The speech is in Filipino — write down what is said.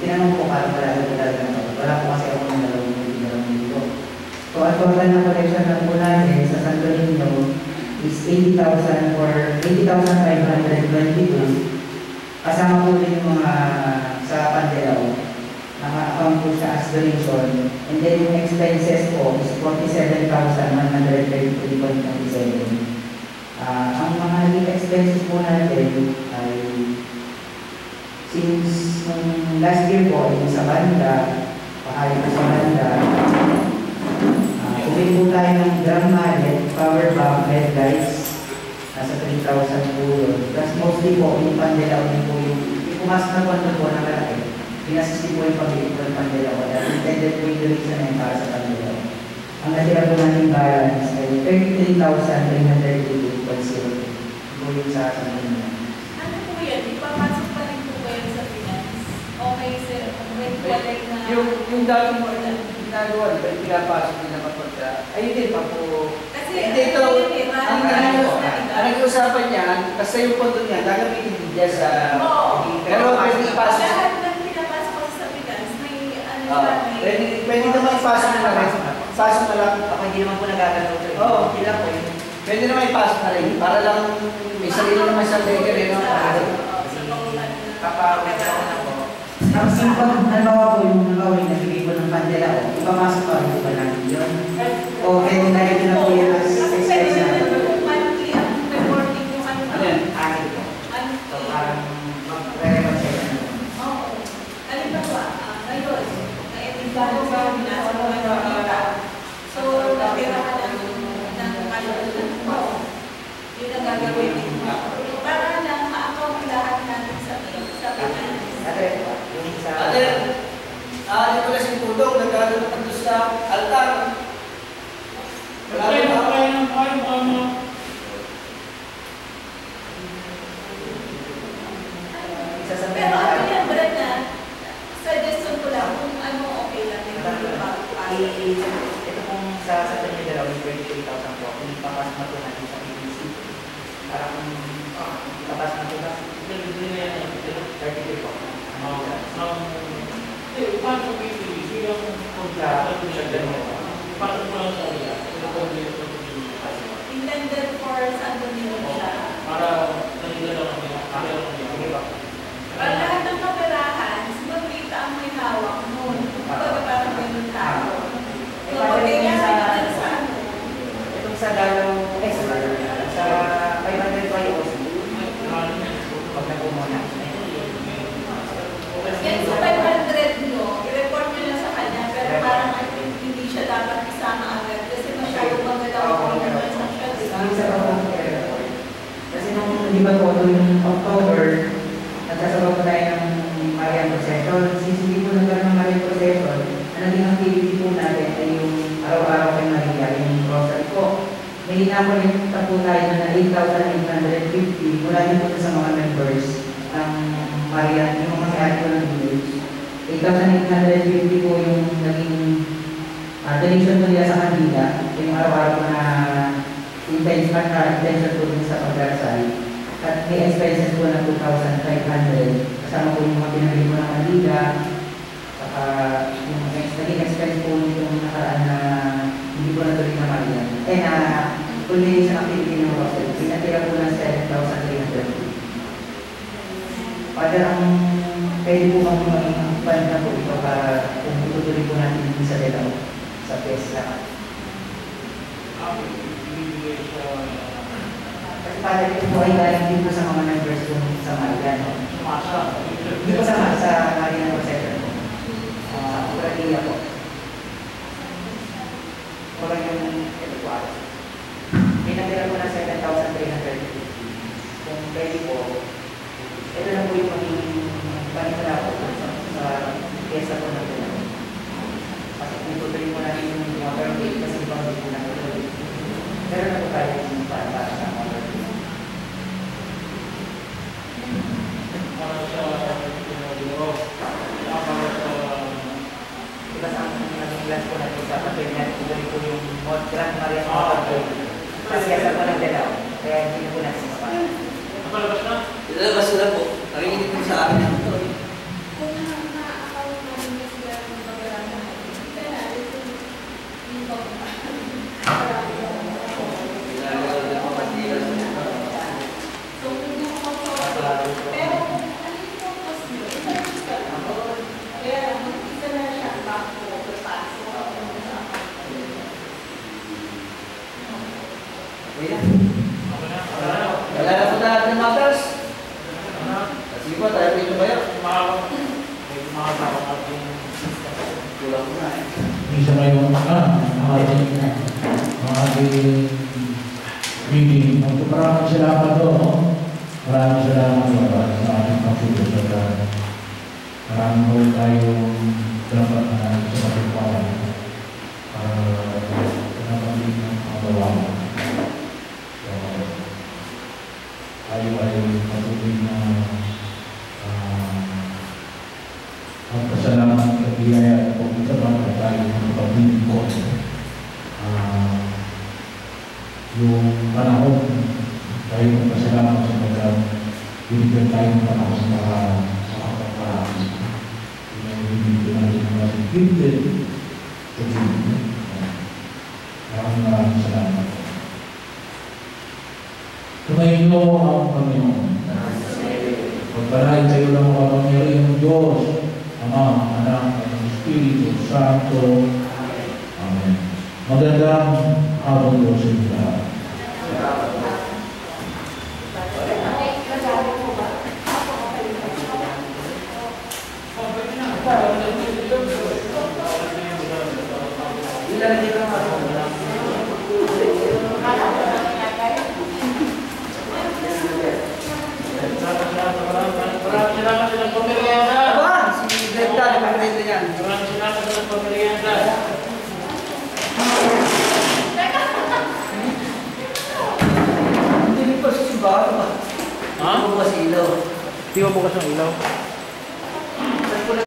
tinanong ko parang wala po kasi ako ng dalawang dito. So, ang total na collection na po natin sa Santo Niño is 80,522. Kasama po rin yung mga sa Pandelao. Naka-account po siya as donation. And then yung expenses po is 47,133.27. Ang mga naging expenses po natin ay since last year po, yung sa banda, pakain po sa banda, umili po tayo ng drum mallet, power bank, LED lights, nasa 3,000 po yun. Plus mostly po, yung Pandelao din po yung pumasok na kwento po na malaki. Pinasisi po yung pag-ibig po ng Pandelao. Dahil intended po yung donation na yun para sa Pandelao. Ang natira po natin balance ay 33,338.0 po yung sa akin. Ano po yan? Ipapasok pa rin po ba yan sa finance? Okay, sir. Walay na... Yung dating mo ginagawa, di ba? Pinapasok din naman pagka... Ayun din pa po. Kasi dito, ang nag-usapan niya, kasi yung pondo niya, gagamitin din niya sa... Pero pwede ipasok. Lahat ng pinapasok sa finance, may ano siya, Pwede naman ipasok na lang. Pasok na lang. Ako hindi naman po nagagalaw ito. Oo. Hindi lang po yun. Pwede naman ipasok na rin. Para lang may sarili naman sa legal eh. Kapawit ako na po. Tapos yung pag halimbawa po yung nagawin na bigay po ng Pandelao, ipamasok pa rin po natin yun. O pwede na rin na po yun as expense natin. Monthly ang reporting yung ano. Ano yan? Akin po. So parang mag-re-record na po. Oo. Halimbawa, ngayon, na-edit ba ko sa pinasok ng kita. So, natira ka ng kalulunan mo. Yun ang gagawin mo. Para lang ma-account lahat natin sa finance. Ate, yung sa... Ate, di ko na si Pudong, nagkakaroon pa doon sa altar. Kaya ng kayo, Pero ano yan, Brad, na suggestion ko lang kung ano okay lang yung Ito pong sa Pandelao, yung 28,000 po, kung ipapas na po natin sa PBC. Parang ipapas na po ba? 33 po. paano ko yung yung kontrata ko siya ganyan? Paano ko lang sa iya? Intended for Santo Niño siya. Para nalila lang kami. Para lahat ng kaperahan, sinulita ang may hawak noon. Kumbaga parang ganun tao. So, kaya sa ano? Itong sa Dalaw sa 500 pa yung pag nagumuna. Yan sa 500 nyo, i-report nyo lang sa kanya, pero parang hindi siya dapat isama agad kasi masyadong magalaw ko yung transaction, di ba? Kasi nung di ba po, yung October, nagsasabaw po tayo ng Marian Procession. Since hindi po nagkaroon ng Marian Procession, ang naging activity po natin ay yung araw-araw kay Maria, yung rosary po. May inakulitan po tayo na 8,850 mula din po sa mga members ng Marian, yung mga kayari po ng village. 8,850 po yung naging donation po nila sa kanila, yung araw-araw na intention po din sa pagdarasal. At may expenses po na 2,500. Kasama po yung mga pinagay po ng Manila. Saka yung naging expense po yung nakaraan na hindi po natuloy na Marian. Eh na culmination activity ng Rosel. Pinatira po ng 7,300. Father, ang pwede po bang maging banda po ito para kung itutuloy po natin din sa Delaw, sa PESA. Kasi Father, ito po ay galing din po sa mga members po sa Marian. Hindi po sa Marian Procession po. Sa Uralia po. Parang yung ito po ako. Pinatira po ng 7,350. Kung pwede po, ito na po yung magiging panimula po sa pyesa po ng Delaw. Kasi kung tutuloy po natin yung motor gate kasi ibang hindi po natuloy. Pero na po tayo yung para sa motor gate. Para sa Pinoy, Diba sa naging last po natin sa Pagpilihan, tuloy po yung Grand Maria Motor Gate. Kasi pyesa po ng Delaw. Kaya hindi po natin mapapala. napalabas na? Ilalabas sila po. Nakikinig po sa akin ng ito. Kung na-account mga tao ating Kulang na eh. Isa ngayon ang ating meeting. Maraming salamat doon. No? Maraming salamat sa ating pagsusunod. Maraming mo tayong dapat na sa pagpapalan. Pinapagin ng mga gawain. Tayo ay patuloy na magpasalamat at biyaya at pagkakaroon na tayo ng paglilingkod. Yung panahon, tayo magpasalamat sa pagkakaroon. Binigyan tayo ng panahon para makapagparami. Binigyan natin ng mga gifted. Maraming salamat. Tumayin niyo ang Panginoon. Pagpalain kayo ng kapangyarihang Diyos, Ama, Anak, at Espiritu Santo. Amen. Magandang hapon po sa inyo lahat. Ilalagay ko naman. Maraming salamat sa nagpaparianda. Aba, si Gregda, nagpaparianda yan. Maraming salamat sa nagpaparianda. Hindi rin pa sa simbahan ba? Ha? Hindi ko kasi ilaw. Di ba bukas ang ilaw?